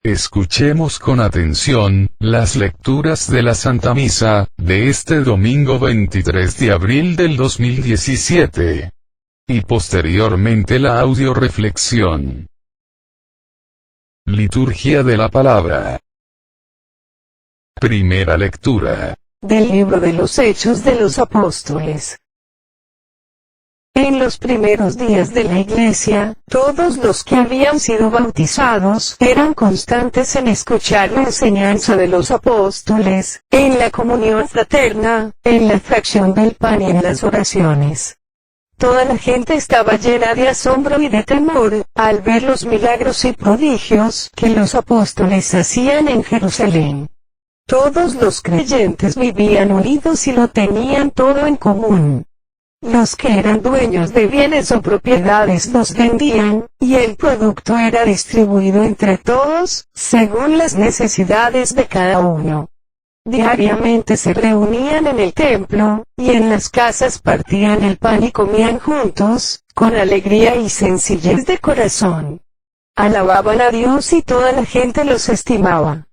Escuchemos con atención, las lecturas de la Santa Misa, de este domingo 23 de abril del 2017. Y posteriormente la audioreflexión. Liturgia de la Palabra. Primera lectura. Del libro de los Hechos de los Apóstoles. En los primeros días de la Iglesia, todos los que habían sido bautizados eran constantes en escuchar la enseñanza de los apóstoles, en la comunión fraterna, en la fracción del pan y en las oraciones. Toda la gente estaba llena de asombro y de temor, al ver los milagros y prodigios que los apóstoles hacían en Jerusalén. Todos los creyentes vivían unidos y lo tenían todo en común. Los que eran dueños de bienes o propiedades los vendían, y el producto era distribuido entre todos, según las necesidades de cada uno. Diariamente se reunían en el templo, y en las casas partían el pan y comían juntos, con alegría y sencillez de corazón. Alababan a Dios y toda la gente los estimaba.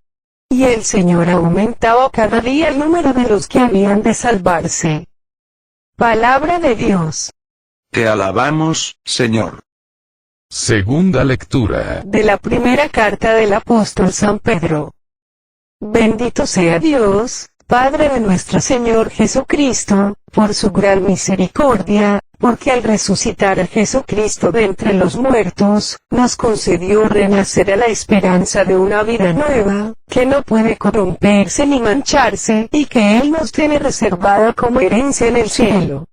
Y el Señor aumentaba cada día el número de los que habían de salvarse. Palabra de Dios. Te alabamos, Señor. Segunda lectura. De la primera carta del apóstol San Pedro. Bendito sea Dios, Padre de nuestro Señor Jesucristo, por su gran misericordia, porque al resucitar a Jesucristo de entre los muertos, nos concedió renacer a la esperanza de una vida nueva, que no puede corromperse ni mancharse, y que Él nos tiene reservada como herencia en el cielo.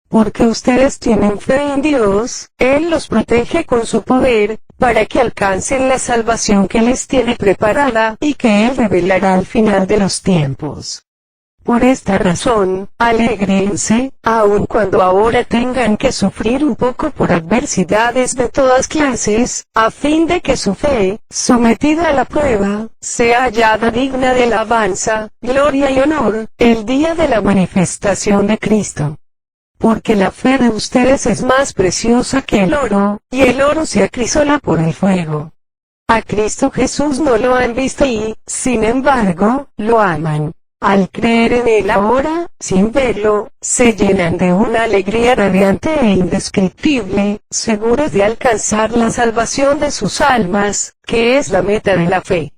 Porque ustedes tienen fe en Dios, Él los protege con su poder, para que alcancen la salvación que les tiene preparada, y que Él revelará al final de los tiempos. Por esta razón, alégrense, aun cuando ahora tengan que sufrir un poco por adversidades de todas clases, a fin de que su fe, sometida a la prueba, sea hallada digna de alabanza, gloria y honor, el día de la manifestación de Cristo. Porque la fe de ustedes es más preciosa que el oro, y el oro se acrisola por el fuego. A Cristo Jesús no lo han visto y, sin embargo, lo aman. Al creer en Él ahora, sin verlo, se llenan de una alegría radiante e indescriptible, seguros de alcanzar la salvación de sus almas, que es la meta de la fe.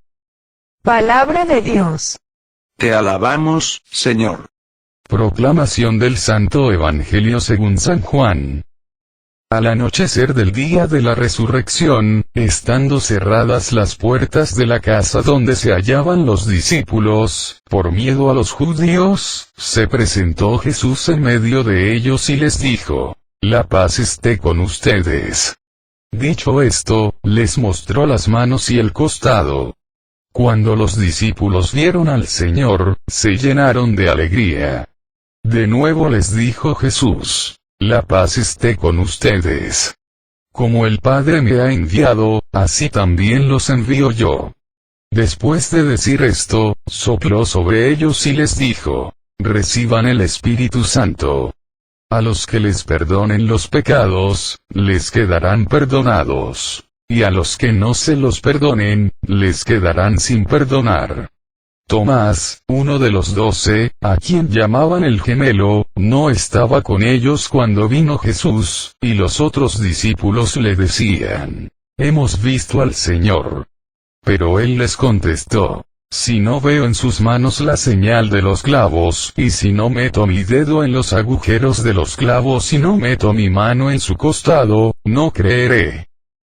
Palabra de Dios. Te alabamos, Señor. Proclamación del Santo Evangelio según San Juan. Al anochecer del día de la resurrección, estando cerradas las puertas de la casa donde se hallaban los discípulos, por miedo a los judíos, se presentó Jesús en medio de ellos y les dijo: La paz esté con ustedes. Dicho esto, les mostró las manos y el costado. Cuando los discípulos vieron al Señor, se llenaron de alegría. De nuevo les dijo Jesús: La paz esté con ustedes. Como el Padre me ha enviado, así también los envío yo. Después de decir esto, sopló sobre ellos y les dijo: Reciban el Espíritu Santo. A los que les perdonen los pecados, les quedarán perdonados. Y a los que no se los perdonen, les quedarán sin perdonar. Tomás, uno de los 12, a quien llamaban el gemelo, no estaba con ellos cuando vino Jesús, y los otros discípulos le decían: Hemos visto al Señor. Pero él les contestó: Si no veo en sus manos la señal de los clavos, y si no meto mi dedo en los agujeros de los clavos y no meto mi mano en su costado, no creeré.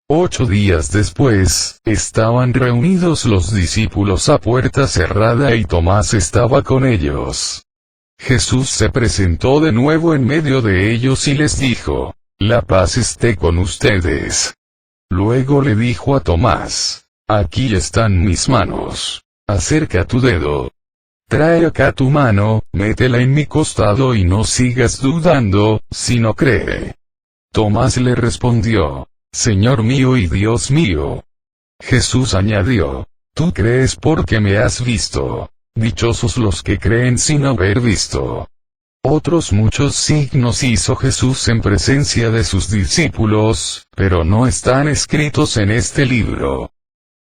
8 días después, estaban reunidos los discípulos a puerta cerrada y Tomás estaba con ellos. Jesús se presentó de nuevo en medio de ellos y les dijo: La paz esté con ustedes. Luego le dijo a Tomás: Aquí están mis manos. Acerca tu dedo. Trae acá tu mano, métela en mi costado y no sigas dudando, sino cree. Tomás le respondió: Señor mío y Dios mío. Jesús añadió: Tú crees porque me has visto. Dichosos los que creen sin haber visto. Otros muchos signos hizo Jesús en presencia de sus discípulos, pero no están escritos en este libro.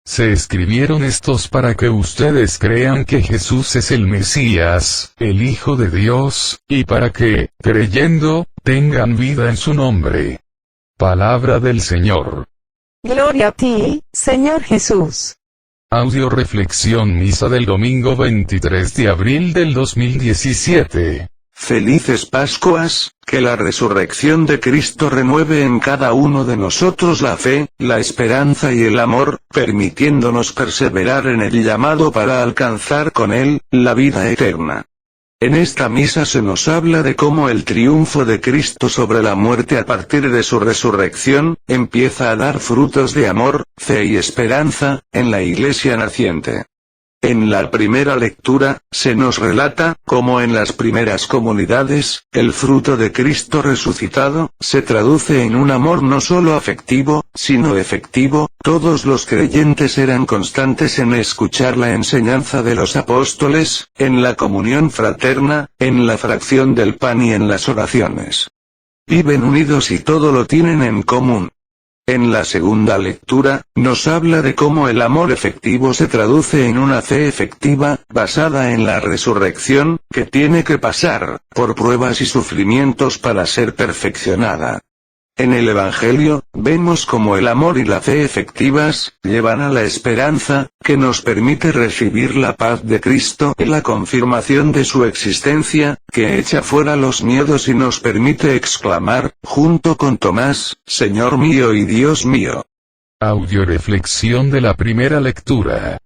Se escribieron estos para que ustedes crean que Jesús es el Mesías, el Hijo de Dios, y para que, creyendo, tengan vida en su nombre. Palabra del Señor. Gloria a ti, Señor Jesús. Audio reflexión misa del domingo 23 de abril del 2017. Felices Pascuas, que la resurrección de Cristo renueve en cada uno de nosotros la fe, la esperanza y el amor, permitiéndonos perseverar en el llamado para alcanzar con Él, la vida eterna. En esta misa se nos habla de cómo el triunfo de Cristo sobre la muerte a partir de su resurrección, empieza a dar frutos de amor, fe y esperanza, en la Iglesia naciente. En la primera lectura, se nos relata, cómo en las primeras comunidades, el fruto de Cristo resucitado, se traduce en un amor no solo afectivo, sino efectivo. Todos los creyentes eran constantes en escuchar la enseñanza de los apóstoles, en la comunión fraterna, en la fracción del pan y en las oraciones. Viven unidos y todo lo tienen en común. En la segunda lectura, nos habla de cómo el amor efectivo se traduce en una fe efectiva, basada en la resurrección, que tiene que pasar por pruebas y sufrimientos para ser perfeccionada. En el Evangelio, vemos cómo el amor y la fe efectivas, llevan a la esperanza, que nos permite recibir la paz de Cristo y la confirmación de su existencia, que echa fuera los miedos y nos permite exclamar, junto con Tomás, Señor mío y Dios mío. Audio reflexión de la primera lectura.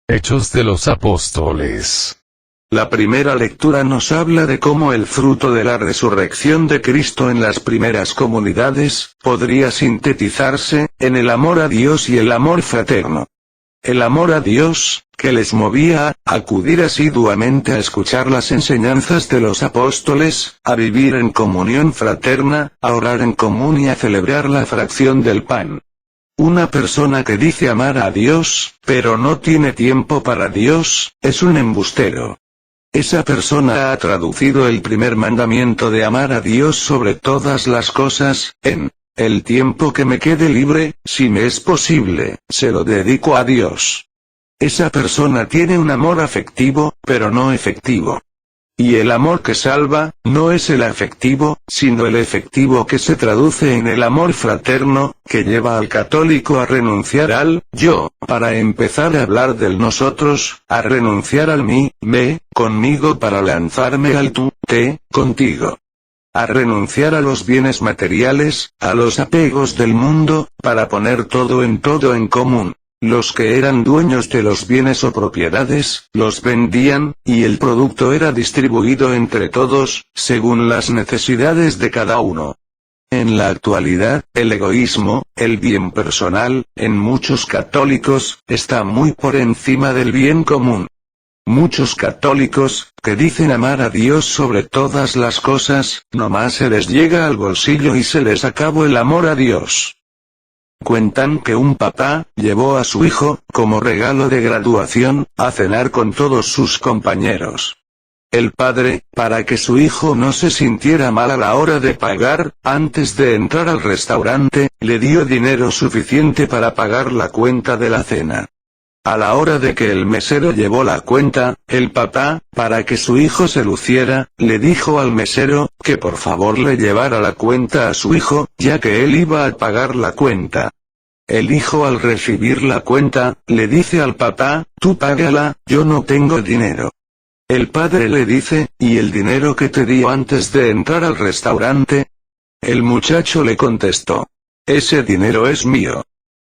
Hechos de los Apóstoles. La primera lectura nos habla de cómo el fruto de la resurrección de Cristo en las primeras comunidades, podría sintetizarse, en el amor a Dios y el amor fraterno. El amor a Dios, que les movía a acudir asiduamente a escuchar las enseñanzas de los apóstoles, a vivir en comunión fraterna, a orar en común y a celebrar la fracción del pan. Una persona que dice amar a Dios, pero no tiene tiempo para Dios, es un embustero. Esa persona ha traducido el primer mandamiento de amar a Dios sobre todas las cosas, en el tiempo que me quede libre, si me es posible, se lo dedico a Dios. Esa persona tiene un amor afectivo, pero no efectivo. Y el amor que salva, no es el afectivo, sino el efectivo que se traduce en el amor fraterno, que lleva al católico a renunciar al yo, para empezar a hablar del nosotros, a renunciar al mí, me, conmigo para lanzarme al tú, te, contigo. A renunciar a los bienes materiales, a los apegos del mundo, para poner todo en común. Los que eran dueños de los bienes o propiedades, los vendían, y el producto era distribuido entre todos, según las necesidades de cada uno. En la actualidad, el egoísmo, el bien personal, en muchos católicos, está muy por encima del bien común. Muchos católicos, que dicen amar a Dios sobre todas las cosas, nomás se les llega al bolsillo y se les acabó el amor a Dios. Cuentan que un papá, llevó a su hijo, como regalo de graduación, a cenar con todos sus compañeros. El padre, para que su hijo no se sintiera mal a la hora de pagar, antes de entrar al restaurante, le dio dinero suficiente para pagar la cuenta de la cena. A la hora de que el mesero llevó la cuenta, el papá, para que su hijo se luciera, le dijo al mesero, que por favor le llevara la cuenta a su hijo, ya que él iba a pagar la cuenta. El hijo al recibir la cuenta, le dice al papá, tú págala, yo no tengo dinero. El padre le dice, ¿y el dinero que te dio antes de entrar al restaurante? El muchacho le contestó, ese dinero es mío.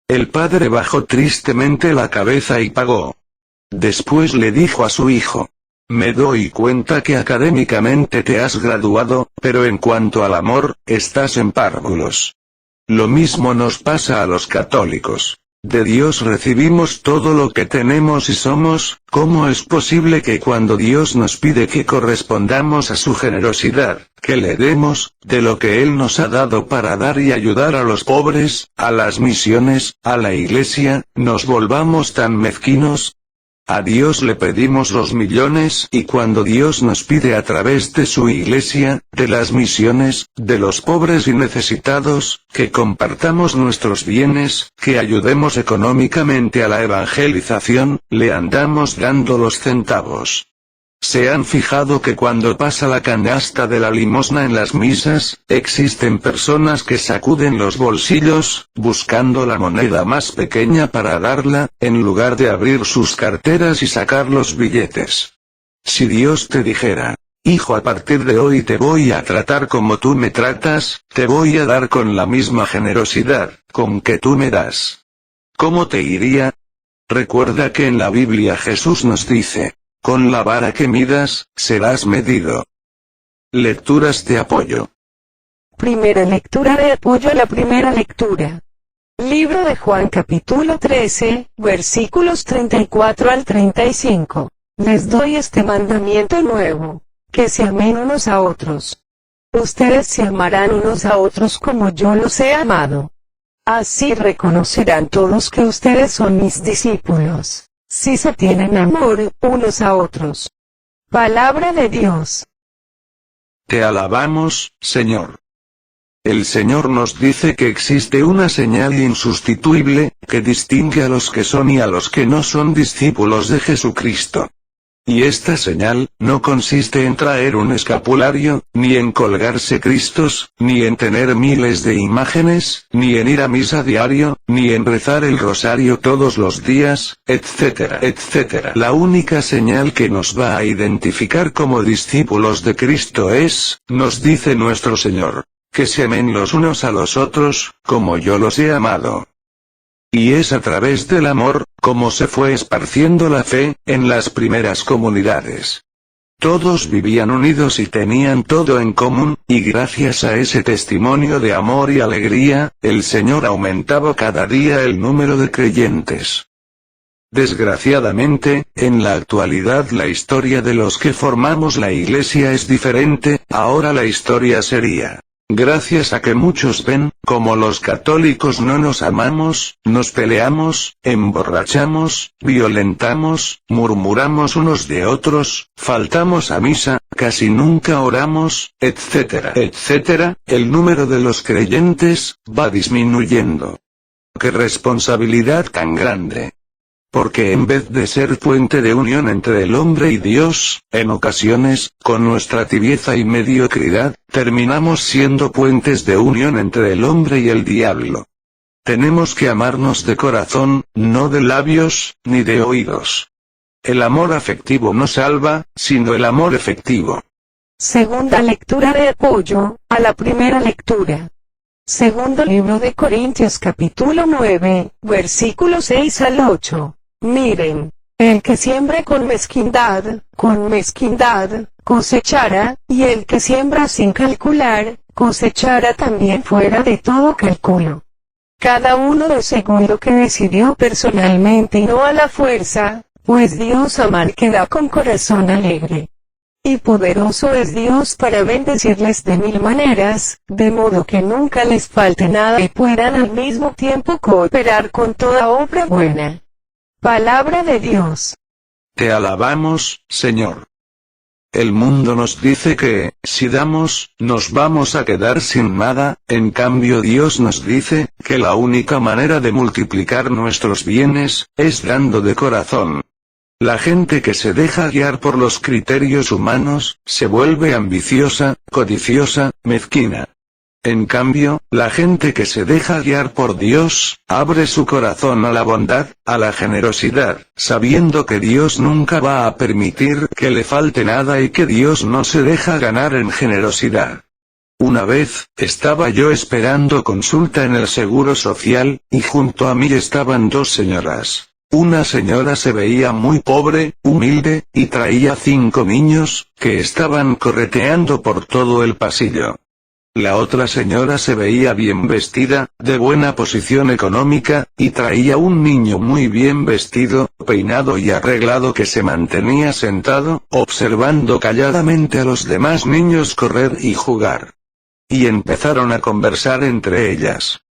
El padre bajó tristemente la cabeza y pagó. Después le dijo a su hijo, me doy cuenta que académicamente te has graduado, pero en cuanto al amor, estás en párvulos. Lo mismo nos pasa a los católicos. De Dios recibimos todo lo que tenemos y somos. ¿Cómo es posible que cuando Dios nos pide que correspondamos a su generosidad, que le demos, de lo que Él nos ha dado para dar y ayudar a los pobres, a las misiones, a la iglesia, nos volvamos tan mezquinos? A Dios le pedimos los millones y cuando Dios nos pide a través de su iglesia, de las misiones, de los pobres y necesitados, que compartamos nuestros bienes, que ayudemos económicamente a la evangelización, le andamos dando los centavos. ¿Se han fijado que cuando pasa la canasta de la limosna en las misas, existen personas que sacuden los bolsillos, buscando la moneda más pequeña para darla, en lugar de abrir sus carteras y sacar los billetes? Si Dios te dijera, hijo, a partir de hoy te voy a tratar como tú me tratas, te voy a dar con la misma generosidad, con que tú me das, ¿cómo te iría? Recuerda que en la Biblia Jesús nos dice, con la vara que midas, serás medido. Lecturas de apoyo. Primera lectura de apoyo a la primera lectura. Libro de Juan capítulo 13, versículos 34 al 35. Les doy este mandamiento nuevo, que se amen unos a otros. Ustedes se amarán unos a otros como yo los he amado. Así reconocerán todos que ustedes son mis discípulos, si se tienen amor unos a otros. Palabra de Dios. Te alabamos, Señor. El Señor nos dice que existe una señal insustituible, que distingue a los que son y a los que no son discípulos de Jesucristo. Y esta señal, no consiste en traer un escapulario, ni en colgarse cristos, ni en tener miles de imágenes, ni en ir a misa diario, ni en rezar el rosario todos los días, etcétera, etcétera. La única señal que nos va a identificar como discípulos de Cristo es, nos dice nuestro Señor, que se amen los unos a los otros, como yo los he amado. Y es a través del amor, como se fue esparciendo la fe, en las primeras comunidades. Todos vivían unidos y tenían todo en común, y gracias a ese testimonio de amor y alegría, el Señor aumentaba cada día el número de creyentes. Desgraciadamente, en la actualidad la historia de los que formamos la Iglesia es diferente, ahora la historia sería: gracias a que muchos ven, como los católicos no nos amamos, nos peleamos, emborrachamos, violentamos, murmuramos unos de otros, faltamos a misa, casi nunca oramos, etcétera, etcétera, el número de los creyentes va disminuyendo. ¡Qué responsabilidad tan grande! Porque en vez de ser puente de unión entre el hombre y Dios, en ocasiones, con nuestra tibieza y mediocridad, terminamos siendo puentes de unión entre el hombre y el diablo. Tenemos que amarnos de corazón, no de labios, ni de oídos. El amor afectivo no salva, sino el amor efectivo. Segunda lectura de apoyo a la primera lectura. Segundo libro de Corintios capítulo 9, versículos 6 al 8. Miren, el que siembra con mezquindad cosechará, y el que siembra sin calcular, cosechará también fuera de todo cálculo. Cada uno de según lo que decidió personalmente y no a la fuerza, pues Dios ama al que da con corazón alegre. Y poderoso es Dios para bendecirles de mil maneras, de modo que nunca les falte nada y puedan al mismo tiempo cooperar con toda obra buena. Palabra de Dios. Te alabamos, Señor. El mundo nos dice que, si damos, nos vamos a quedar sin nada, en cambio Dios nos dice, que la única manera de multiplicar nuestros bienes, es dando de corazón. La gente que se deja guiar por los criterios humanos, se vuelve ambiciosa, codiciosa, mezquina. En cambio, la gente que se deja guiar por Dios, abre su corazón a la bondad, a la generosidad, sabiendo que Dios nunca va a permitir que le falte nada y que Dios no se deja ganar en generosidad. Una vez, estaba yo esperando consulta en el Seguro Social, y junto a mí estaban dos señoras. Una señora se veía muy pobre, humilde, y traía 5 niños, que estaban correteando por todo el pasillo. La otra señora se veía bien vestida, de buena posición económica, y traía un niño muy bien vestido, peinado y arreglado que se mantenía sentado, observando calladamente a los demás niños correr y jugar. Y empezaron a conversar entre ellas.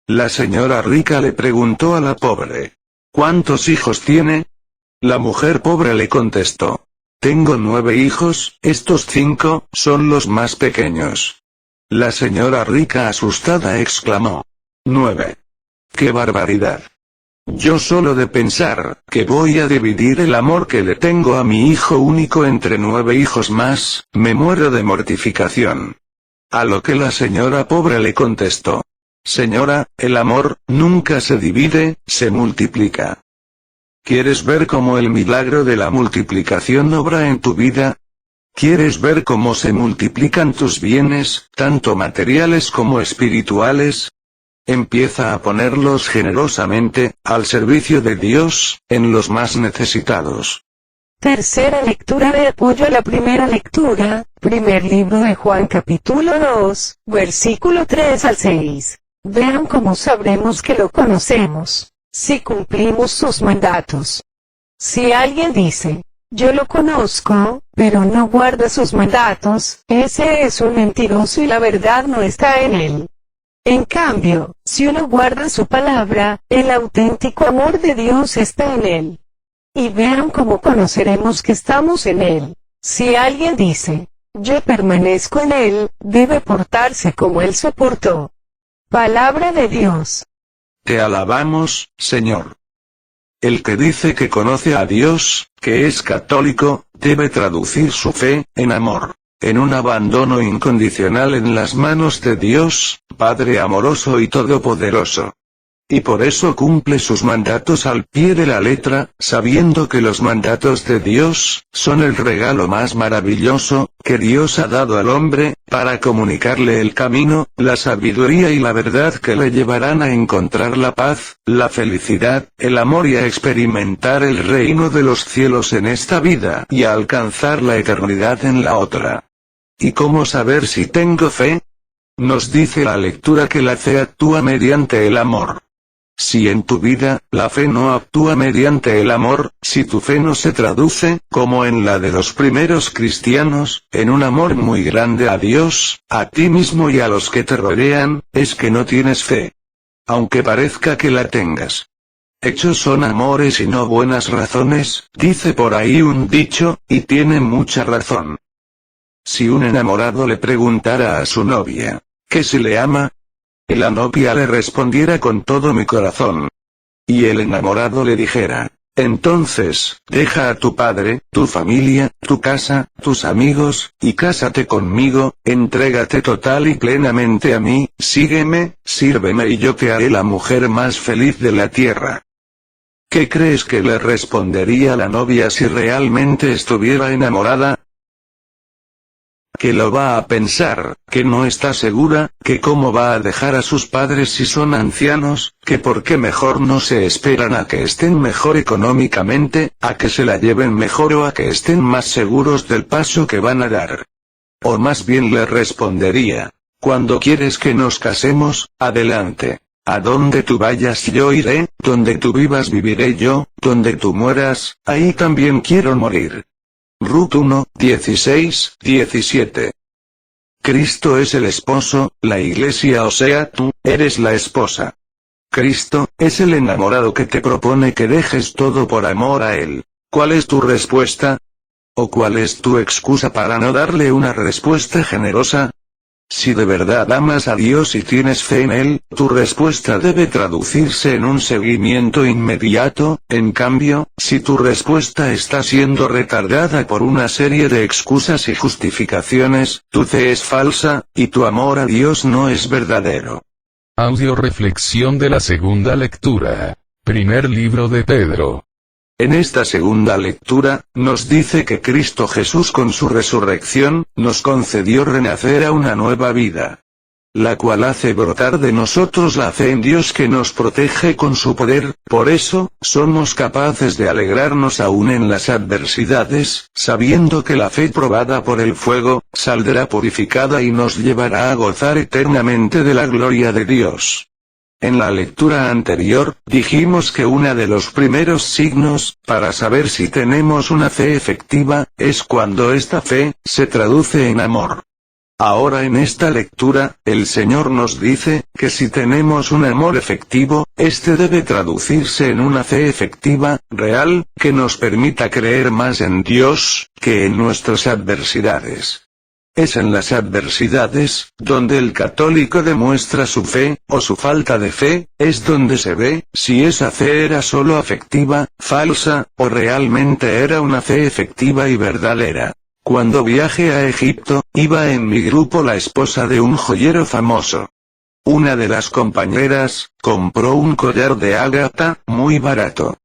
La señora rica le preguntó a la pobre: ¿cuántos hijos tiene? La mujer pobre le contestó: tengo 9 hijos, estos 5 son los más pequeños. La señora rica asustada exclamó: 9. ¡Qué barbaridad! Yo solo de pensar que voy a dividir el amor que le tengo a mi hijo único entre 9 hijos más, me muero de mortificación. A lo que la señora pobre le contestó: señora, el amor nunca se divide, se multiplica. ¿Quieres ver cómo el milagro de la multiplicación obra en tu vida? ¿Quieres ver cómo se multiplican tus bienes, tanto materiales como espirituales? Empieza a ponerlos generosamente, al servicio de Dios, en los más necesitados. Tercera lectura de apoyo a la primera lectura, primer libro de Juan capítulo 2, versículo 3 al 6. Vean cómo sabremos que lo conocemos, si cumplimos sus mandatos. Si alguien dice: yo lo conozco, pero no guarda sus mandatos, ese es un mentiroso y la verdad no está en él. En cambio, si uno guarda su palabra, el auténtico amor de Dios está en él. Y vean cómo conoceremos que estamos en él. Si alguien dice: yo permanezco en él, debe portarse como él se portó. Palabra de Dios. Te alabamos, Señor. El que dice que conoce a Dios, que es católico, debe traducir su fe en amor, en un abandono incondicional en las manos de Dios, Padre amoroso y todopoderoso. Y por eso cumple sus mandatos al pie de la letra, sabiendo que los mandatos de Dios son el regalo más maravilloso que Dios ha dado al hombre, para comunicarle el camino, la sabiduría y la verdad que le llevarán a encontrar la paz, la felicidad, el amor y a experimentar el reino de los cielos en esta vida y a alcanzar la eternidad en la otra. ¿Y cómo saber si tengo fe? Nos dice la lectura que la fe actúa mediante el amor. Si en tu vida, la fe no actúa mediante el amor, si tu fe no se traduce, como en la de los primeros cristianos, en un amor muy grande a Dios, a ti mismo y a los que te rodean, es que no tienes fe. Aunque parezca que la tengas. Hechos son amores y no buenas razones, dice por ahí un dicho, y tiene mucha razón. Si un enamorado le preguntara a su novia, que si le ama, y la novia le respondiera con todo mi corazón, y el enamorado le dijera: entonces, deja a tu padre, tu familia, tu casa, tus amigos, y cásate conmigo, entrégate total y plenamente a mí, sígueme, sírveme y yo te haré la mujer más feliz de la tierra. ¿Qué crees que le respondería la novia si realmente estuviera enamorada? Que lo va a pensar, que no está segura, que cómo va a dejar a sus padres si son ancianos, que por qué mejor no se esperan a que estén mejor económicamente, a que se la lleven mejor o a que estén más seguros del paso que van a dar. O más bien le respondería: cuando quieres que nos casemos, adelante. A donde tú vayas yo iré, donde tú vivas viviré yo, donde tú mueras, ahí también quiero morir. Ruth 1, 16, 17. Cristo es el esposo, la iglesia o sea tú, eres la esposa. Cristo, es el enamorado que te propone que dejes todo por amor a él. ¿Cuál es tu respuesta? ¿O cuál es tu excusa para no darle una respuesta generosa? Si de verdad amas a Dios y tienes fe en Él, tu respuesta debe traducirse en un seguimiento inmediato. En cambio, si tu respuesta está siendo retardada por una serie de excusas y justificaciones, tu fe es falsa, y tu amor a Dios no es verdadero. Audio reflexión de la segunda lectura. Primer libro de Pedro. En esta segunda lectura, nos dice que Cristo Jesús con su resurrección, nos concedió renacer a una nueva vida, la cual hace brotar de nosotros la fe en Dios que nos protege con su poder. Por eso, somos capaces de alegrarnos aún en las adversidades, sabiendo que la fe probada por el fuego, saldrá purificada y nos llevará a gozar eternamente de la gloria de Dios. En la lectura anterior, dijimos que uno de los primeros signos, para saber si tenemos una fe efectiva, es cuando esta fe, se traduce en amor. Ahora en esta lectura, el Señor nos dice, que si tenemos un amor efectivo, este debe traducirse en una fe efectiva, real, que nos permita creer más en Dios, que en nuestras adversidades. Es en las adversidades, donde el católico demuestra su fe, o su falta de fe, es donde se ve, si esa fe era solo afectiva, falsa, o realmente era una fe efectiva y verdadera. Cuando viajé a Egipto, iba en mi grupo la esposa de un joyero famoso. Una de las compañeras, compró un collar de ágata, muy barato.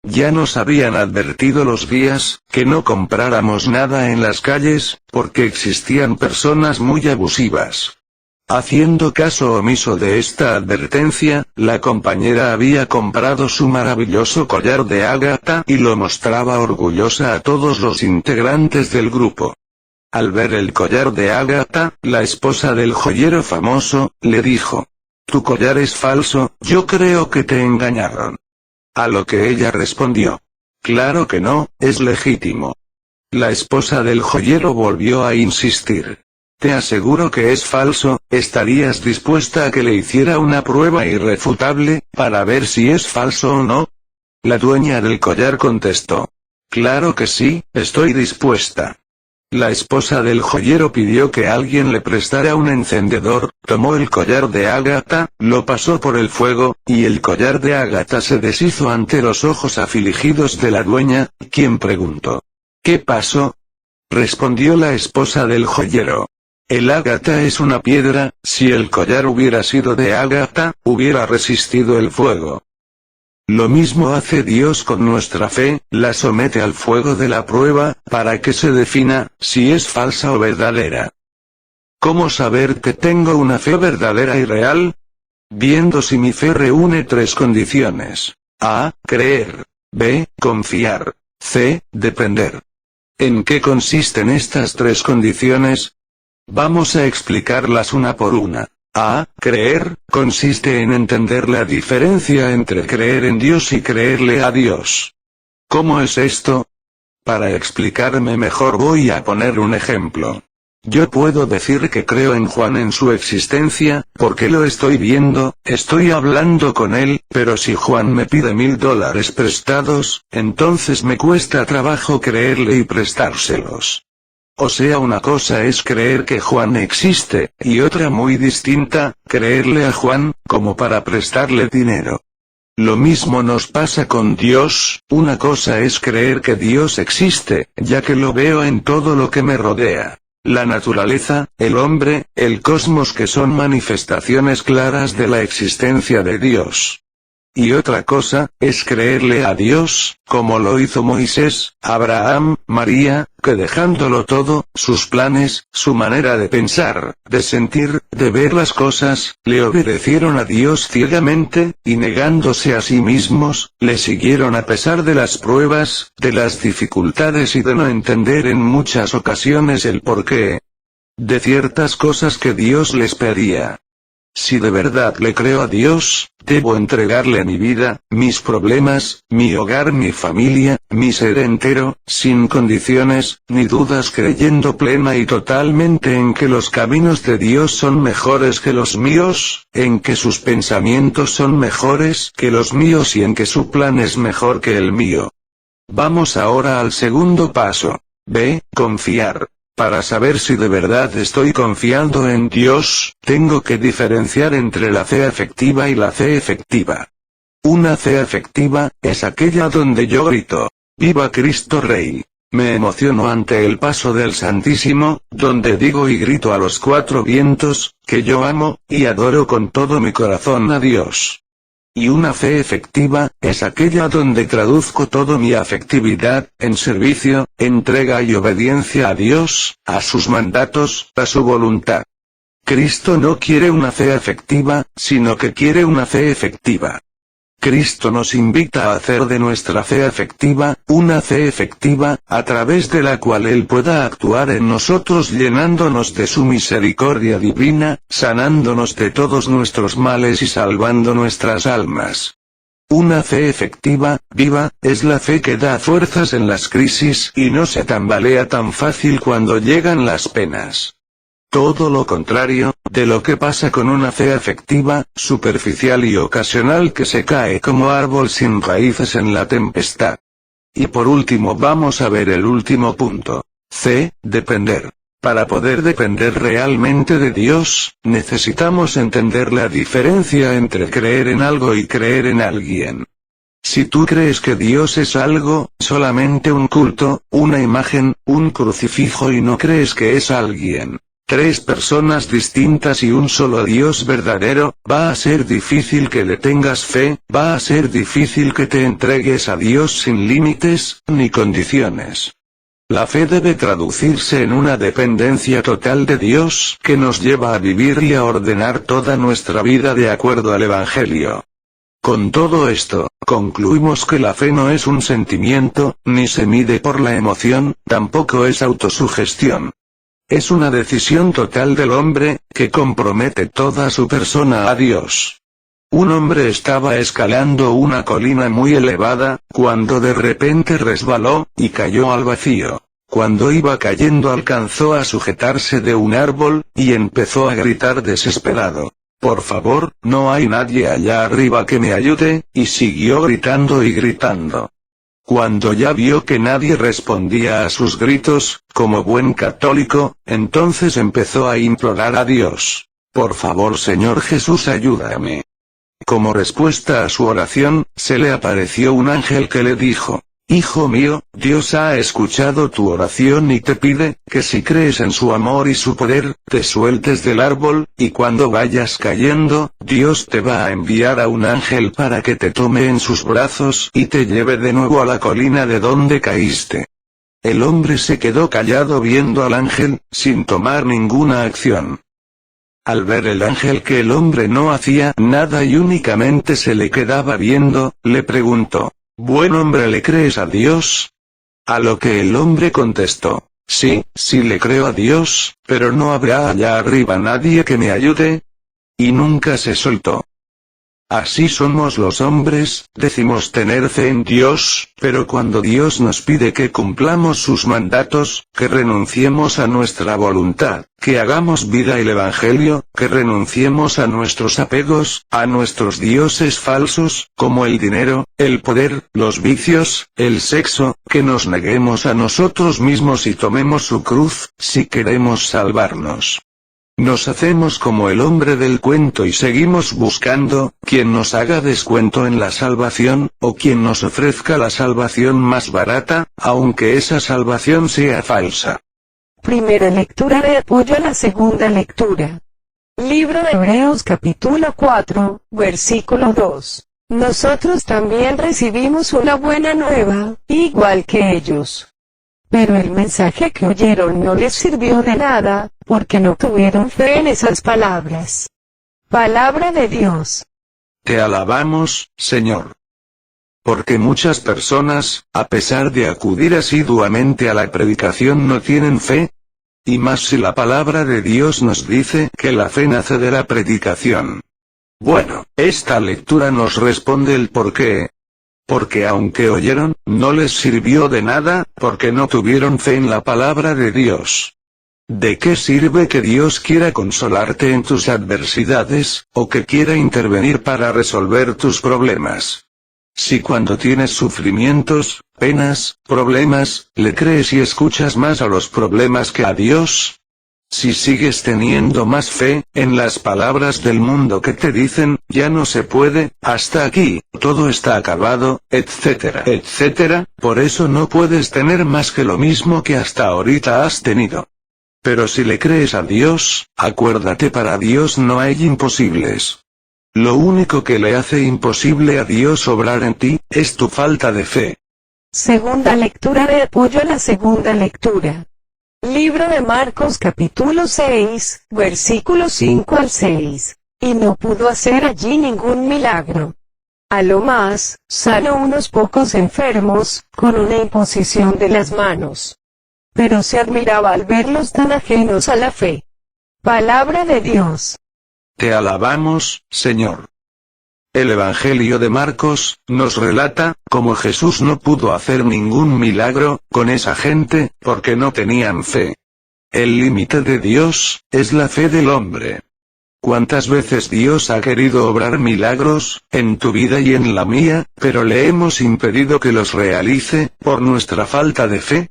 Ya nos habían advertido los guías, que no compráramos nada en las calles, porque existían personas muy abusivas. Haciendo caso omiso de esta advertencia, la compañera había comprado su maravilloso collar de ágata y lo mostraba orgullosa a todos los integrantes del grupo. Al ver el collar de ágata, la esposa del joyero famoso, le dijo: «Tu collar es falso, yo creo que te engañaron». A lo que ella respondió: «Claro que no, es legítimo». La esposa del joyero volvió a insistir: «Te aseguro que es falso, ¿estarías dispuesta a que le hiciera una prueba irrefutable, para ver si es falso o no?» La dueña del collar contestó: «Claro que sí, estoy dispuesta». La esposa del joyero pidió que alguien le prestara un encendedor, tomó el collar de ágata, lo pasó por el fuego, y el collar de ágata se deshizo ante los ojos afligidos de la dueña, quien preguntó: «¿Qué pasó?». Respondió la esposa del joyero: «El ágata es una piedra, si el collar hubiera sido de ágata, hubiera resistido el fuego». Lo mismo hace Dios con nuestra fe, la somete al fuego de la prueba, para que se defina, si es falsa o verdadera. ¿Cómo saber que tengo una fe verdadera y real? Viendo si mi fe reúne tres condiciones. A. Creer. B. Confiar. C. Depender. ¿En qué consisten estas tres condiciones? Vamos a explicarlas una por una. A. Creer, consiste en entender la diferencia entre creer en Dios y creerle a Dios. ¿Cómo es esto? Para explicarme mejor voy a poner un ejemplo. Yo puedo decir que creo en Juan en su existencia, porque lo estoy viendo, estoy hablando con él, pero si Juan me pide $1000 prestados, entonces me cuesta trabajo creerle y prestárselos. O sea, una cosa es creer que Juan existe, y otra muy distinta, creerle a Juan, como para prestarle dinero. Lo mismo nos pasa con Dios, una cosa es creer que Dios existe, ya que lo veo en todo lo que me rodea. La naturaleza, el hombre, el cosmos, que son manifestaciones claras de la existencia de Dios. Y otra cosa, es creerle a Dios, como lo hizo Moisés, Abraham, María, que dejándolo todo, sus planes, su manera de pensar, de sentir, de ver las cosas, le obedecieron a Dios ciegamente, y negándose a sí mismos, le siguieron a pesar de las pruebas, de las dificultades y de no entender en muchas ocasiones el porqué de ciertas cosas que Dios les pedía. Si de verdad le creo a Dios, debo entregarle mi vida, mis problemas, mi hogar, mi familia, mi ser entero, sin condiciones, ni dudas, creyendo plena y totalmente en que los caminos de Dios son mejores que los míos, en que sus pensamientos son mejores que los míos y en que su plan es mejor que el mío. Vamos ahora al segundo paso. B. Confiar. Para saber si de verdad estoy confiando en Dios, tengo que diferenciar entre la fe afectiva y la fe efectiva. Una fe afectiva, es aquella donde yo grito: «¡Viva Cristo Rey!». Me emociono ante el paso del Santísimo, donde digo y grito a los cuatro vientos, que yo amo, y adoro con todo mi corazón a Dios. Y una fe efectiva, es aquella donde traduzco toda mi afectividad, en servicio, entrega y obediencia a Dios, a sus mandatos, a su voluntad. Cristo no quiere una fe afectiva, sino que quiere una fe efectiva. Cristo nos invita a hacer de nuestra fe afectiva, una fe efectiva, a través de la cual Él pueda actuar en nosotros llenándonos de su misericordia divina, sanándonos de todos nuestros males y salvando nuestras almas. Una fe efectiva, viva, es la fe que da fuerzas en las crisis y no se tambalea tan fácil cuando llegan las penas. todo lo contrario de lo que pasa con una fe afectiva, superficial y ocasional que se cae como árbol sin raíces en la tempestad. Y por último vamos a ver el último punto. C. Depender. Para poder depender realmente de Dios, necesitamos entender la diferencia entre creer en algo y creer en alguien. Si tú crees que Dios es algo, solamente un culto, una imagen, un crucifijo y no crees que es alguien, tres personas distintas y un solo Dios verdadero, va a ser difícil que le tengas fe, va a ser difícil que te entregues a Dios sin límites, ni condiciones. La fe debe traducirse en una dependencia total de Dios que nos lleva a vivir y a ordenar toda nuestra vida de acuerdo al Evangelio. Con todo esto, concluimos que la fe no es un sentimiento, ni se mide por la emoción, tampoco es autosugestión. Es una decisión total del hombre, que compromete toda su persona a Dios. Un hombre estaba escalando una colina muy elevada, cuando de repente resbaló, y cayó al vacío. Cuando iba cayendo alcanzó a sujetarse de un árbol, y empezó a gritar desesperado: «Por favor, no hay nadie allá arriba que me ayude», y siguió gritando y gritando. Cuando ya vio que nadie respondía a sus gritos, como buen católico, entonces empezó a implorar a Dios: «Por favor, Señor Jesús, ayúdame». Como respuesta a su oración, se le apareció un ángel que le dijo: «Hijo mío, Dios ha escuchado tu oración y te pide, que si crees en su amor y su poder, te sueltes del árbol, y cuando vayas cayendo, Dios te va a enviar a un ángel para que te tome en sus brazos y te lleve de nuevo a la colina de donde caíste». El hombre se quedó callado viendo al ángel, sin tomar ninguna acción. Al ver el ángel que el hombre no hacía nada y únicamente se le quedaba viendo, le preguntó: «Buen hombre, ¿le crees a Dios?». A lo que el hombre contestó: «Sí, sí le creo a Dios, pero no habrá allá arriba nadie que me ayude». Y nunca se soltó. Así somos los hombres, decimos tener fe en Dios, pero cuando Dios nos pide que cumplamos sus mandatos, que renunciemos a nuestra voluntad, que hagamos vida el Evangelio, que renunciemos a nuestros apegos, a nuestros dioses falsos, como el dinero, el poder, los vicios, el sexo, que nos neguemos a nosotros mismos y tomemos su cruz, si queremos salvarnos. Nos hacemos como el hombre del cuento y seguimos buscando quien nos haga descuento en la salvación, o quien nos ofrezca la salvación más barata, aunque esa salvación sea falsa. Primera lectura de apoyo a la segunda lectura. Libro de Hebreos capítulo 4, versículo 2. Nosotros también recibimos una buena nueva, igual que ellos. Pero el mensaje que oyeron no les sirvió de nada, porque no tuvieron fe en esas palabras. Palabra de Dios. Te alabamos, Señor. Porque muchas personas, a pesar de acudir asiduamente a la predicación, no tienen fe. Y más si la palabra de Dios nos dice que la fe nace de la predicación. Bueno, esta lectura nos responde el por qué. Porque aunque oyeron, no les sirvió de nada, porque no tuvieron fe en la palabra de Dios. ¿De qué sirve que Dios quiera consolarte en tus adversidades, o que quiera intervenir para resolver tus problemas? Si cuando tienes sufrimientos, penas, problemas, le crees y escuchas más a los problemas que a Dios. Si sigues teniendo más fe en las palabras del mundo que te dicen, ya no se puede, hasta aquí, todo está acabado, etcétera, etcétera, por eso no puedes tener más que lo mismo que hasta ahorita has tenido. Pero si le crees a Dios, acuérdate, para Dios no hay imposibles. Lo único que le hace imposible a Dios obrar en ti, es tu falta de fe. Segunda lectura de apoyo a la segunda lectura. Libro de Marcos capítulo 6, versículos 5 al 6. Y no pudo hacer allí ningún milagro. A lo más, sanó unos pocos enfermos, con una imposición de las manos. Pero se admiraba al verlos tan ajenos a la fe. Palabra de Dios. Te alabamos, Señor. El Evangelio de Marcos nos relata cómo Jesús no pudo hacer ningún milagro con esa gente, porque no tenían fe. El límite de Dios es la fe del hombre. ¿Cuántas veces Dios ha querido obrar milagros, en tu vida y en la mía, pero le hemos impedido que los realice, por nuestra falta de fe?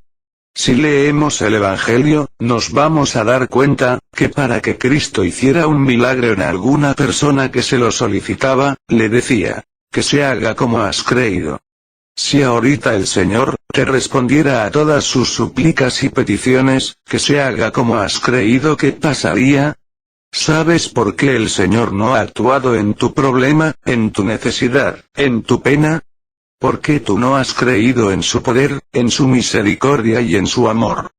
Si leemos el Evangelio, nos vamos a dar cuenta, que para que Cristo hiciera un milagro en alguna persona que se lo solicitaba, le decía, que se haga como has creído. Si ahorita el Señor te respondiera a todas sus súplicas y peticiones, que se haga como has creído, ¿qué pasaría? ¿Sabes por qué el Señor no ha actuado en tu problema, en tu necesidad, en tu pena? Porque tú no has creído en su poder, en su misericordia y en su amor.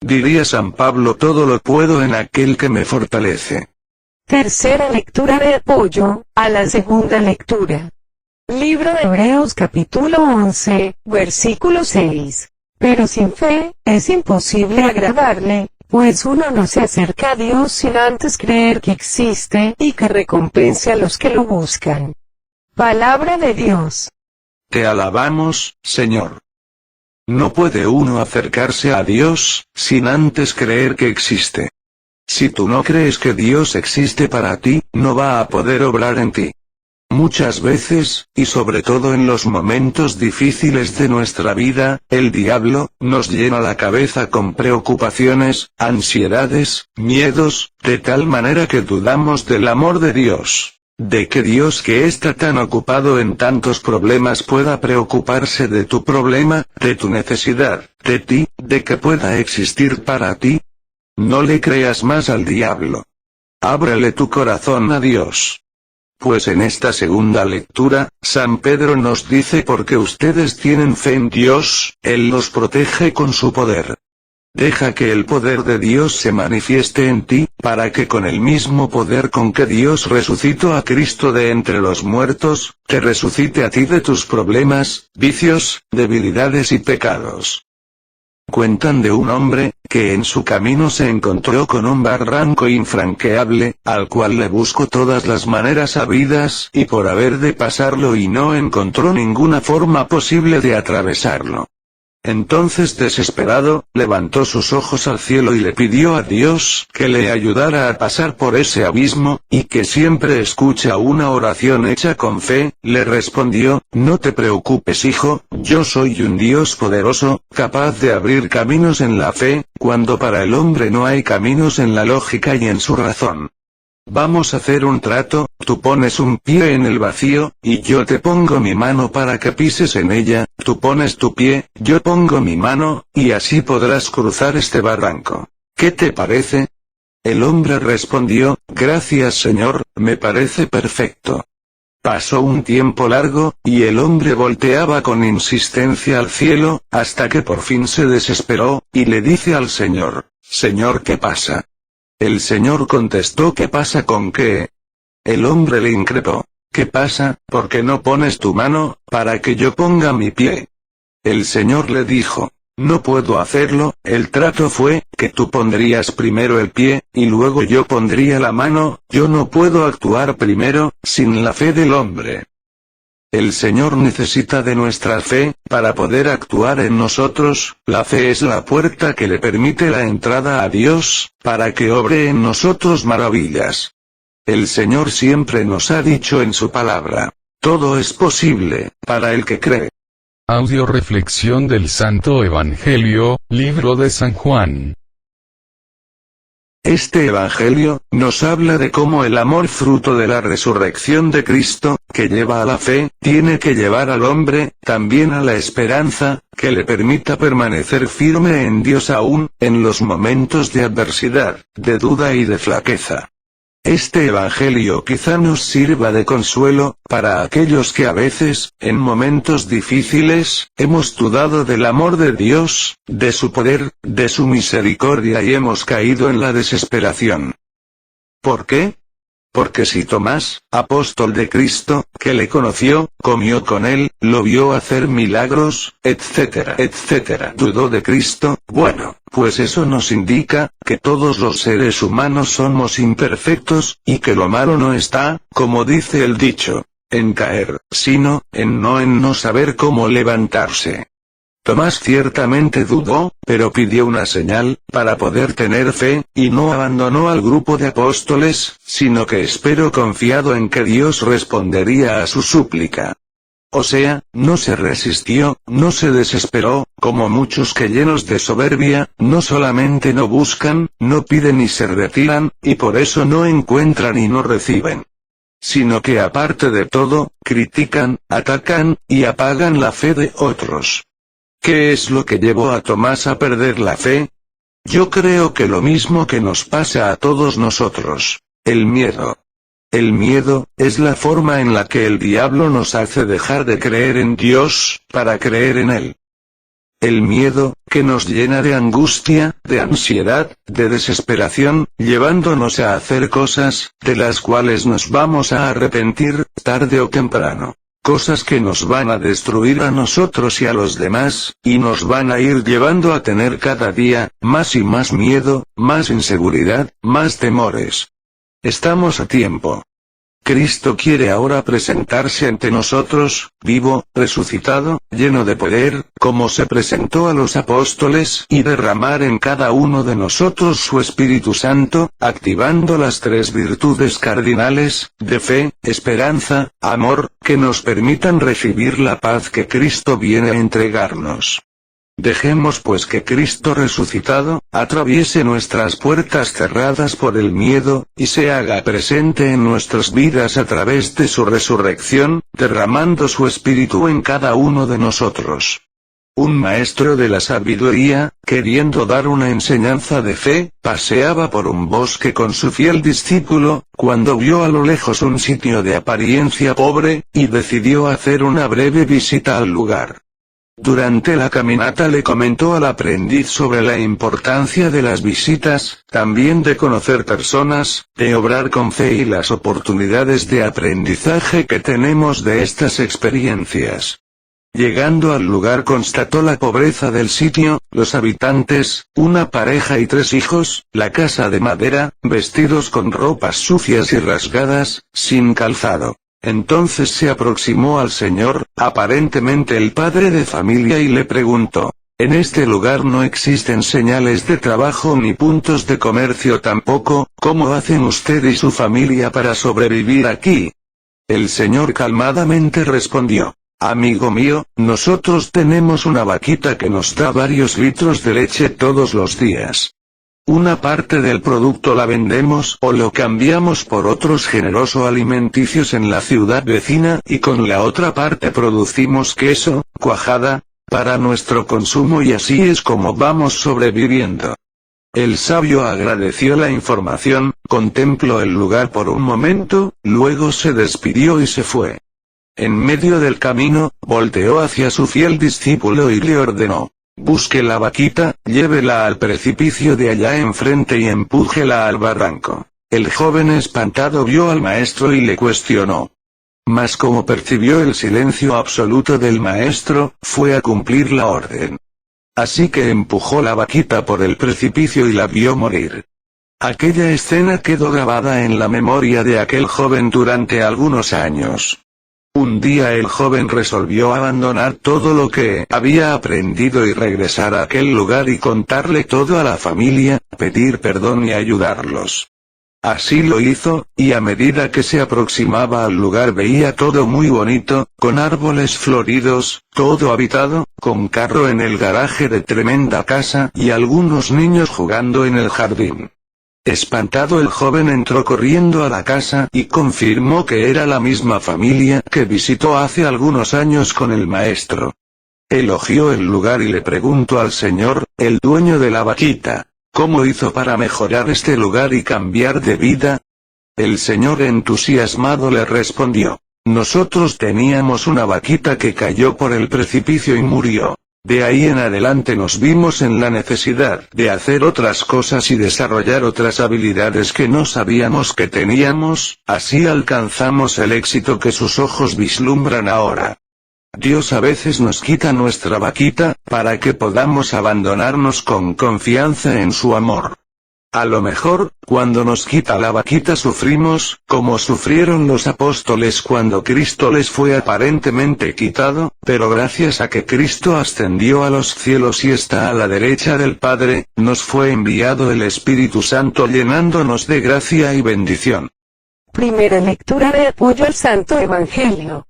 Diría San Pablo: todo lo puedo en aquel que me fortalece. Tercera lectura de apoyo a la segunda lectura. Libro de Hebreos capítulo 11, versículo 6. Pero sin fe, es imposible agradarle, pues uno no se acerca a Dios sin antes creer que existe, y que recompensa a los que lo buscan. Palabra de Dios. Te alabamos, Señor. No puede uno acercarse a Dios, sin antes creer que existe. Si tú no crees que Dios existe para ti, no va a poder obrar en ti. Muchas veces, y sobre todo en los momentos difíciles de nuestra vida, el diablo nos llena la cabeza con preocupaciones, ansiedades, miedos, de tal manera que dudamos del amor de Dios. De que Dios, que está tan ocupado en tantos problemas, pueda preocuparse de tu problema, de tu necesidad, de ti, de que pueda existir para ti. No le creas más al diablo. Ábrele tu corazón a Dios. Pues en esta segunda lectura, San Pedro nos dice: porque ustedes tienen fe en Dios, Él los protege con su poder. Deja que el poder de Dios se manifieste en ti, para que con el mismo poder con que Dios resucitó a Cristo de entre los muertos, te resucite a ti de tus problemas, vicios, debilidades y pecados. Cuentan de un hombre, que en su camino se encontró con un barranco infranqueable, al cual le buscó todas las maneras habidas y por haber de pasarlo y no encontró ninguna forma posible de atravesarlo. Entonces, desesperado, levantó sus ojos al cielo y le pidió a Dios que le ayudara a pasar por ese abismo, y que siempre escucha una oración hecha con fe. Le respondió: no te preocupes, hijo, yo soy un Dios poderoso, capaz de abrir caminos en la fe, cuando para el hombre no hay caminos en la lógica y en su razón. Vamos a hacer un trato: tú pones un pie en el vacío, y yo te pongo mi mano para que pises en ella; tú pones tu pie, yo pongo mi mano, y así podrás cruzar este barranco. ¿Qué te parece? El hombre respondió: gracias, Señor, me parece perfecto. Pasó un tiempo largo, y el hombre volteaba con insistencia al cielo, hasta que por fin se desesperó, y le dice al Señor: Señor, ¿qué pasa? El Señor contestó: ¿qué pasa con qué? El hombre le increpó: ¿qué pasa, por qué no pones tu mano, para que yo ponga mi pie? El Señor le dijo: no puedo hacerlo, el trato fue, que tú pondrías primero el pie, y luego yo pondría la mano; yo no puedo actuar primero, sin la fe del hombre. El Señor necesita de nuestra fe, para poder actuar en nosotros. La fe es la puerta que le permite la entrada a Dios, para que obre en nosotros maravillas. El Señor siempre nos ha dicho en su palabra: todo es posible, para el que cree. Audio reflexión del Santo Evangelio, libro de San Juan. Este Evangelio nos habla de cómo el amor, fruto de la resurrección de Cristo, que lleva a la fe, tiene que llevar al hombre, también a la esperanza, que le permita permanecer firme en Dios aún, en los momentos de adversidad, de duda y de flaqueza. Este Evangelio quizá nos sirva de consuelo, para aquellos que a veces, en momentos difíciles, hemos dudado del amor de Dios, de su poder, de su misericordia y hemos caído en la desesperación. ¿Por qué? Porque si Tomás, apóstol de Cristo, que le conoció, comió con él, lo vio hacer milagros, etcétera, etcétera, dudó de Cristo, bueno, pues eso nos indica, que todos los seres humanos somos imperfectos, y que lo malo no está, como dice el dicho, en caer, sino, en no saber cómo levantarse. Tomás ciertamente dudó, pero pidió una señal, para poder tener fe, y no abandonó al grupo de apóstoles, sino que esperó confiado en que Dios respondería a su súplica. O sea, no se resistió, no se desesperó, como muchos que llenos de soberbia, no solamente no buscan, no piden y se retiran, y por eso no encuentran y no reciben. Sino que aparte de todo, critican, atacan, y apagan la fe de otros. ¿Qué es lo que llevó a Tomás a perder la fe? Yo creo que lo mismo que nos pasa a todos nosotros: el miedo. El miedo es la forma en la que el diablo nos hace dejar de creer en Dios, para creer en Él. El miedo, que nos llena de angustia, de ansiedad, de desesperación, llevándonos a hacer cosas, de las cuales nos vamos a arrepentir, tarde o temprano. Cosas que nos van a destruir a nosotros y a los demás, y nos van a ir llevando a tener cada día, más y más miedo, más inseguridad, más temores. Estamos a tiempo. Cristo quiere ahora presentarse ante nosotros, vivo, resucitado, lleno de poder, como se presentó a los apóstoles, y derramar en cada uno de nosotros su Espíritu Santo, activando las tres virtudes cardinales, de fe, esperanza, amor, que nos permitan recibir la paz que Cristo viene a entregarnos. Dejemos pues que Cristo resucitado, atraviese nuestras puertas cerradas por el miedo, y se haga presente en nuestras vidas a través de su resurrección, derramando su Espíritu en cada uno de nosotros. Un maestro de la sabiduría, queriendo dar una enseñanza de fe, paseaba por un bosque con su fiel discípulo, cuando vio a lo lejos un sitio de apariencia pobre, y decidió hacer una breve visita al lugar. Durante la caminata le comentó al aprendiz sobre la importancia de las visitas, también de conocer personas, de obrar con fe y las oportunidades de aprendizaje que tenemos de estas experiencias. Llegando al lugar constató la pobreza del sitio, los habitantes, una pareja y 3 hijos, la casa de madera, vestidos con ropas sucias y rasgadas, sin calzado. Entonces se aproximó al Señor, aparentemente el padre de familia, y le preguntó: «¿En este lugar no existen señales de trabajo ni puntos de comercio tampoco? ¿Cómo hacen usted y su familia para sobrevivir aquí?» El Señor calmadamente respondió: «Amigo mío, nosotros tenemos una vaquita que nos da varios litros de leche todos los días. Una parte del producto la vendemos o lo cambiamos por otros generosos alimenticios en la ciudad vecina, y con la otra parte producimos queso, cuajada, para nuestro consumo, y así es como vamos sobreviviendo». El sabio agradeció la información, contempló el lugar por un momento, luego se despidió y se fue. En medio del camino, volteó hacia su fiel discípulo y le ordenó: «Busque la vaquita, llévela al precipicio de allá enfrente y empújela al barranco». El joven espantado vio al maestro y le cuestionó. Mas como percibió el silencio absoluto del maestro, fue a cumplir la orden. Así que empujó la vaquita por el precipicio y la vio morir. Aquella escena quedó grabada en la memoria de aquel joven durante algunos años. Un día el joven resolvió abandonar todo lo que había aprendido y regresar a aquel lugar y contarle todo a la familia, pedir perdón y ayudarlos. Así lo hizo, y a medida que se aproximaba al lugar veía todo muy bonito, con árboles floridos, todo habitado, con carro en el garaje de tremenda casa y algunos niños jugando en el jardín. Espantado, el joven entró corriendo a la casa y confirmó que era la misma familia que visitó hace algunos años con el maestro. Elogió el lugar y le preguntó al señor, el dueño de la vaquita: «¿Cómo hizo para mejorar este lugar y cambiar de vida?» El señor entusiasmado le respondió: «Nosotros teníamos una vaquita que cayó por el precipicio y murió. De ahí en adelante nos vimos en la necesidad de hacer otras cosas y desarrollar otras habilidades que no sabíamos que teníamos, así alcanzamos el éxito que sus ojos vislumbran ahora». Dios a veces nos quita nuestra vaquita, para que podamos abandonarnos con confianza en su amor. A lo mejor, cuando nos quita la vaquita sufrimos, como sufrieron los apóstoles cuando Cristo les fue aparentemente quitado, pero gracias a que Cristo ascendió a los cielos y está a la derecha del Padre, nos fue enviado el Espíritu Santo llenándonos de gracia y bendición. Primera lectura de apoyo al Santo Evangelio.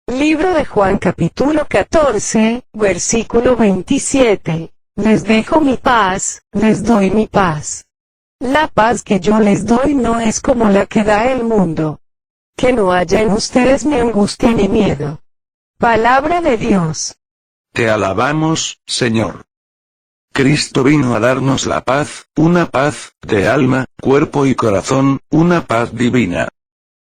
Libro de Juan capítulo 14, versículo 27. Les dejo mi paz, les doy mi paz. La paz que yo les doy no es como la que da el mundo. Que no haya en ustedes ni angustia ni miedo. Palabra de Dios. Te alabamos, Señor. Cristo vino a darnos la paz, una paz, de alma, cuerpo y corazón, una paz divina.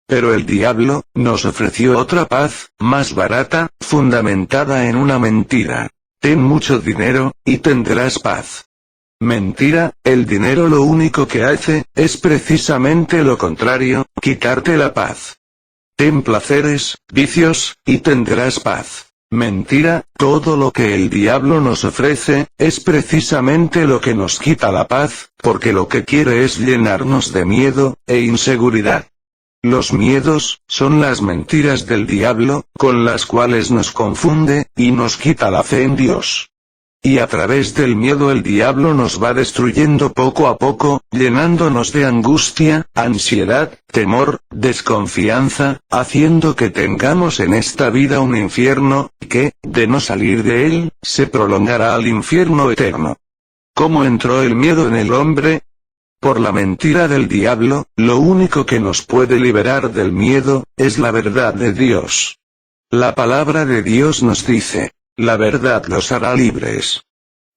Pero el diablo, nos ofreció otra paz, más barata, fundamentada en una mentira. Ten mucho dinero, y tendrás paz. Mentira, el dinero lo único que hace, es precisamente lo contrario, quitarte la paz. Ten placeres, vicios, y tendrás paz. Mentira, todo lo que el diablo nos ofrece, es precisamente lo que nos quita la paz, porque lo que quiere es llenarnos de miedo, e inseguridad. Los miedos, son las mentiras del diablo, con las cuales nos confunde, y nos quita la fe en Dios. Y a través del miedo el diablo nos va destruyendo poco a poco, llenándonos de angustia, ansiedad, temor, desconfianza, haciendo que tengamos en esta vida un infierno, que, de no salir de él, se prolongará al infierno eterno. ¿Cómo entró el miedo en el hombre? Por la mentira del diablo. Lo único que nos puede liberar del miedo, es la verdad de Dios. La palabra de Dios nos dice: la verdad los hará libres.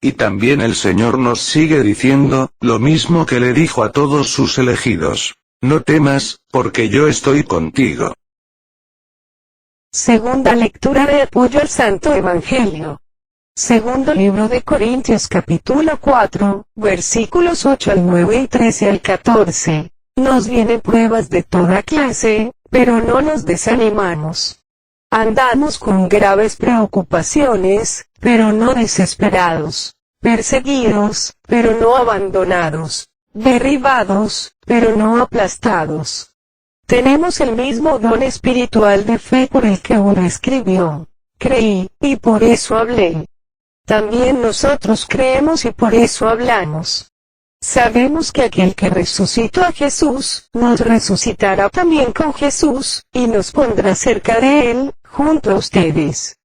Y también el Señor nos sigue diciendo, lo mismo que le dijo a todos sus elegidos: no temas, porque yo estoy contigo. Segunda lectura de apoyo al Santo Evangelio. Segundo libro de Corintios capítulo 4, versículos 8 al 9 y 13 al 14. Nos vienen pruebas de toda clase, pero no nos desanimamos. Andamos con graves preocupaciones, pero no desesperados. Perseguidos, pero no abandonados. Derribados, pero no aplastados. Tenemos el mismo don espiritual de fe por el que uno escribió: creí, y por eso hablé. También nosotros creemos y por eso hablamos. Sabemos que aquel que resucitó a Jesús, nos resucitará también con Jesús, y nos pondrá cerca de él, junto a ustedes.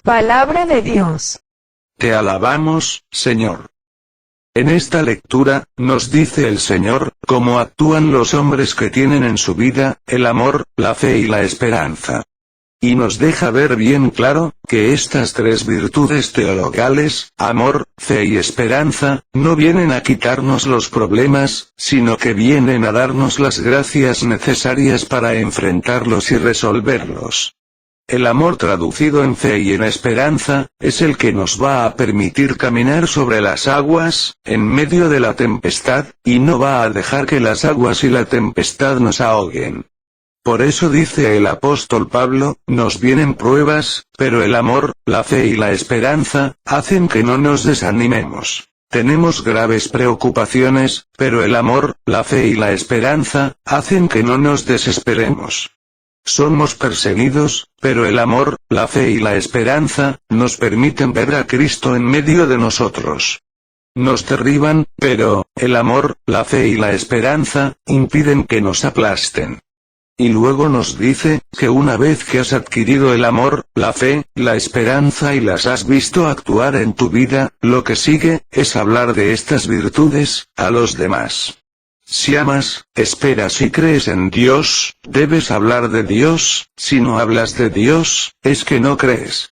Palabra de Dios. Te alabamos, Señor. En esta lectura, nos dice el Señor, cómo actúan los hombres que tienen en su vida, el amor, la fe y la esperanza. Y nos deja ver bien claro, que estas tres virtudes teologales, amor, fe y esperanza, no vienen a quitarnos los problemas, sino que vienen a darnos las gracias necesarias para enfrentarlos y resolverlos. El amor traducido en fe y en esperanza, es el que nos va a permitir caminar sobre las aguas, en medio de la tempestad, y no va a dejar que las aguas y la tempestad nos ahoguen. Por eso dice el apóstol Pablo, nos vienen pruebas, pero el amor, la fe y la esperanza, hacen que no nos desanimemos. Tenemos graves preocupaciones, pero el amor, la fe y la esperanza, hacen que no nos desesperemos. Somos perseguidos, pero el amor, la fe y la esperanza, nos permiten ver a Cristo en medio de nosotros. Nos derriban, pero, el amor, la fe y la esperanza, impiden que nos aplasten. Y luego nos dice, que una vez que has adquirido el amor, la fe, la esperanza y las has visto actuar en tu vida, lo que sigue, es hablar de estas virtudes, a los demás. Si amas, esperas y crees en Dios, debes hablar de Dios. Si no hablas de Dios, es que no crees.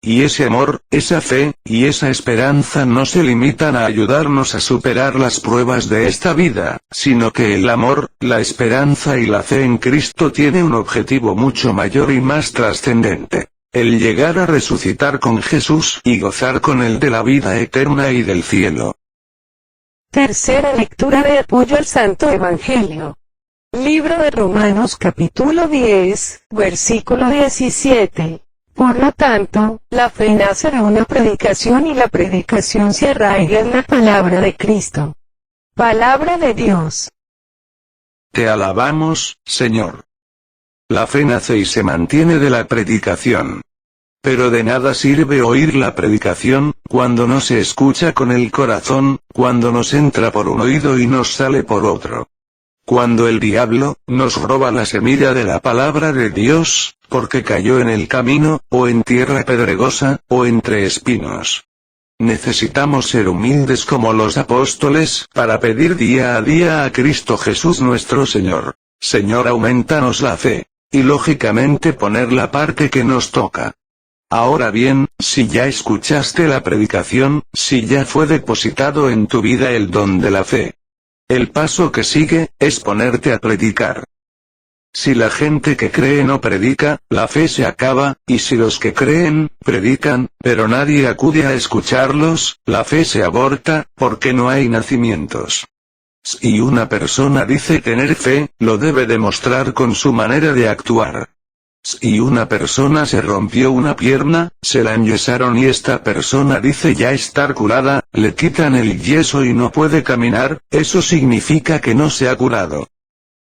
Y ese amor, esa fe, y esa esperanza no se limitan a ayudarnos a superar las pruebas de esta vida, sino que el amor, la esperanza y la fe en Cristo tiene un objetivo mucho mayor y más trascendente: el llegar a resucitar con Jesús y gozar con él de la vida eterna y del cielo. Tercera lectura de apoyo al Santo Evangelio. Libro de Romanos capítulo 10, versículo 17. Por lo tanto, la fe nace de una predicación y la predicación se arraiga en la palabra de Cristo. Palabra de Dios. Te alabamos, Señor. La fe nace y se mantiene de la predicación. Pero de nada sirve oír la predicación, cuando no se escucha con el corazón, cuando nos entra por un oído y nos sale por otro. Cuando el diablo nos roba la semilla de la palabra de Dios, porque cayó en el camino, o en tierra pedregosa, o entre espinos. Necesitamos ser humildes como los apóstoles, para pedir día a día a Cristo Jesús nuestro Señor: Señor, aumentanos la fe. Y lógicamente poner la parte que nos toca. Ahora bien, si ya escuchaste la predicación, si ya fue depositado en tu vida el don de la fe, el paso que sigue, es ponerte a predicar. Si la gente que cree no predica, la fe se acaba, y si los que creen, predican, pero nadie acude a escucharlos, la fe se aborta, porque no hay nacimientos. Si una persona dice tener fe, lo debe demostrar con su manera de actuar. Si una persona se rompió una pierna, se la enyesaron y esta persona dice ya estar curada, le quitan el yeso y no puede caminar, eso significa que no se ha curado.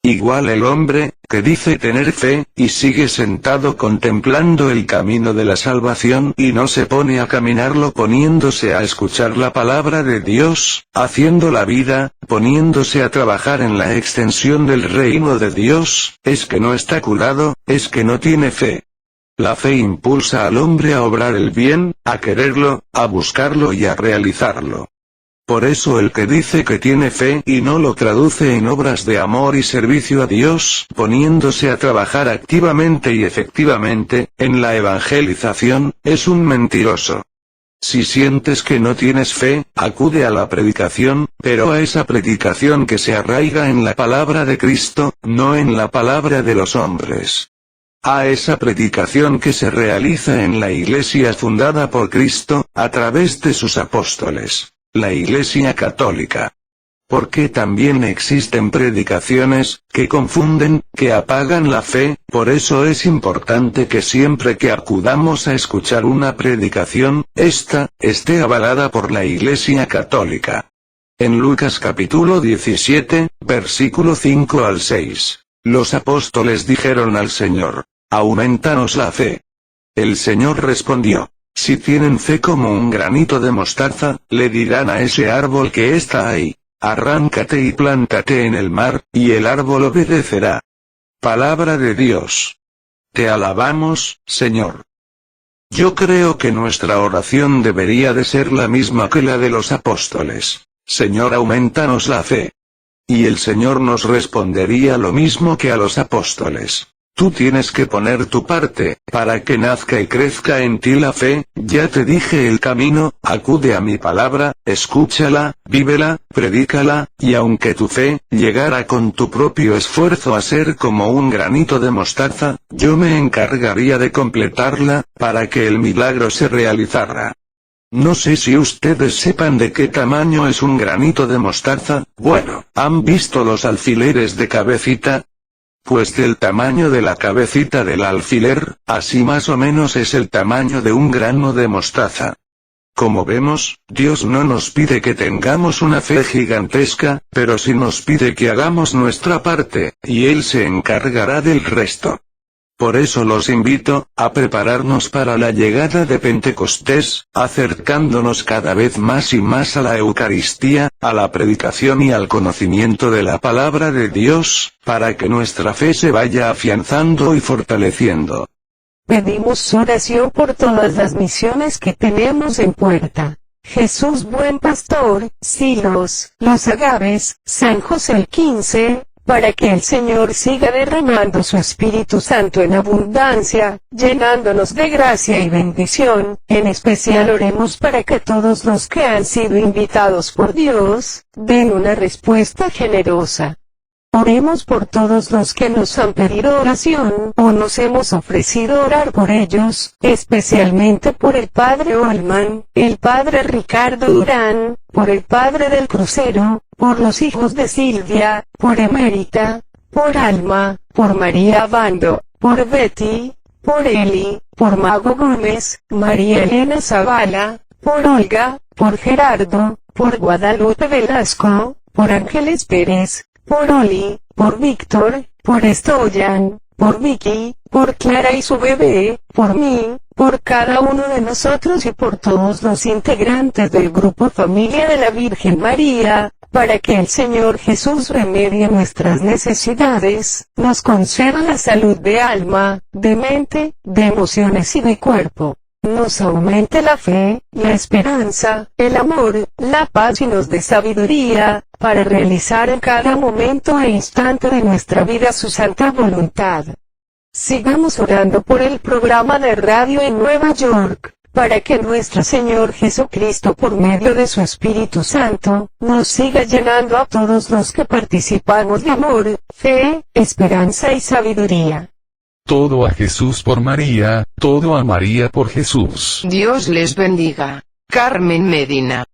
Igual el hombre, que dice tener fe, y sigue sentado contemplando el camino de la salvación y no se pone a caminarlo poniéndose a escuchar la palabra de Dios, haciendo la vida, poniéndose a trabajar en la extensión del reino de Dios, es que no está curado, es que no tiene fe. La fe impulsa al hombre a obrar el bien, a quererlo, a buscarlo y a realizarlo. Por eso el que dice que tiene fe y no lo traduce en obras de amor y servicio a Dios, poniéndose a trabajar activamente y efectivamente, en la evangelización, es un mentiroso. Si sientes que no tienes fe, acude a la predicación, pero a esa predicación que se arraiga en la palabra de Cristo, no en la palabra de los hombres. A esa predicación que se realiza en la iglesia fundada por Cristo, a través de sus apóstoles. La Iglesia Católica. Porque también existen predicaciones, que confunden, que apagan la fe, por eso es importante que siempre que acudamos a escuchar una predicación, esta, esté avalada por la Iglesia Católica. En Lucas capítulo 17, versículo 5 al 6, los apóstoles dijeron al Señor: aumentanos la fe. El Señor respondió: si tienen fe como un granito de mostaza, le dirán a ese árbol que está ahí: arráncate y plántate en el mar, y el árbol obedecerá. Palabra de Dios. Te alabamos, Señor. Yo creo que nuestra oración debería de ser la misma que la de los apóstoles: Señor, aumentanos la fe. Y el Señor nos respondería lo mismo que a los apóstoles: tú tienes que poner tu parte, para que nazca y crezca en ti la fe. Ya te dije el camino, acude a mi palabra, escúchala, vívela, predícala, y aunque tu fe llegara con tu propio esfuerzo a ser como un granito de mostaza, yo me encargaría de completarla, para que el milagro se realizara. No sé si ustedes sepan de qué tamaño es un granito de mostaza. Bueno, ¿han visto los alfileres de cabecita? Pues del tamaño de la cabecita del alfiler, así más o menos es el tamaño de un grano de mostaza. Como vemos, Dios no nos pide que tengamos una fe gigantesca, pero sí nos pide que hagamos nuestra parte, y Él se encargará del resto. Por eso los invito a prepararnos para la llegada de Pentecostés, acercándonos cada vez más y más a la Eucaristía, a la predicación y al conocimiento de la palabra de Dios, para que nuestra fe se vaya afianzando y fortaleciendo. Pedimos oración por todas las misiones que tenemos en puerta. Jesús Buen Pastor, Silos, Los Agaves, San José el 15, para que el Señor siga derramando su Espíritu Santo en abundancia, llenándonos de gracia y bendición. En especial oremos para que todos los que han sido invitados por Dios, den una respuesta generosa. Oremos por todos los que nos han pedido oración, o nos hemos ofrecido orar por ellos, especialmente por el Padre Olman, el Padre Ricardo Durán, por el Padre del Crucero, por los hijos de Silvia, por Emérita, por Alma, por María Bando, por Betty, por Eli, por Mago Gómez, María Elena Zavala, por Olga, por Gerardo, por Guadalupe Velasco, por Ángeles Pérez, por Oli, por Víctor, por Stoyan, por Vicky, por Clara y su bebé, por mí, por cada uno de nosotros y por todos los integrantes del grupo Familia de la Virgen María, para que el Señor Jesús remedie nuestras necesidades, nos conceda la salud de alma, de mente, de emociones y de cuerpo. Nos aumente la fe, la esperanza, el amor, la paz y nos dé sabiduría, para realizar en cada momento e instante de nuestra vida su santa voluntad. Sigamos orando por el programa de radio en Nueva York, para que nuestro Señor Jesucristo por medio de su Espíritu Santo, nos siga llenando a todos los que participamos de amor, fe, esperanza y sabiduría. Todo a Jesús por María, todo a María por Jesús. Dios les bendiga. Carmen Medina.